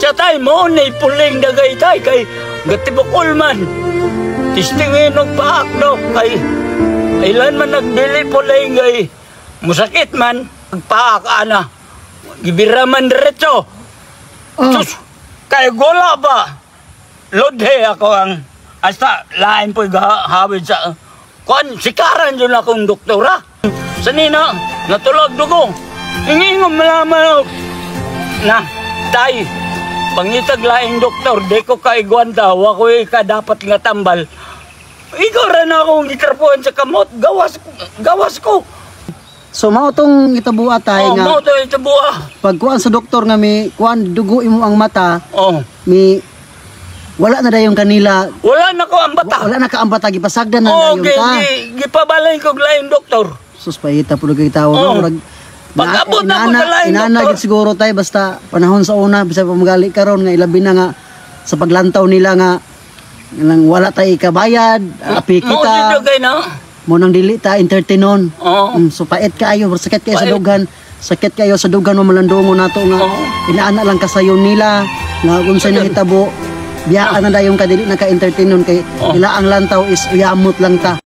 Sa tayo mo, na ipuling dagay tayo kay gatibukol man. Tistingin ng paak daw kay ilan man nagdili puling kay musakit man. Paak ana. Gibira man diretso. Sus, kay gola ba? Lodhe ako ang hasta lain po hawid sa kuan sikaran yun akong doktora. Sanina, natulog dugo. Ingingom malaman na tay. Pangitag laing doktor, di ko kaigwanta, wako'y dapat nga tambal. Ikaw rin akong gitrapuan sa kamot, gawas ko. So mao tong itabuha tay nga. Mao tong itabuha. Pag kuan sa doktor nga mi kuan dugo imo ang mata. Mi wala na dayon kanila. Wala na ko ang bata. Wala na ka ang bata gipasagdan na dayon ta. Gipabalay ko laing doktor. Sus pahita pud kay tawo no. Pag-abot ako sa laing inana gid siguro tay basta panahon sa una bisag pamagali karon nga ilabi na nga sa paglantaw nila nga nang wala tay kabayad, api kita. Mo nang dili ta entertainon. So pait kaayo, sakit kayo sa dugan. Sakit kayo sa dugan mo malandungo nato nga inaana lang kasayon nila nga unsa na hitabo. Biyaan na dayon ka dili na ka entertainon kay ila ang lantaw is uyamot lang ta.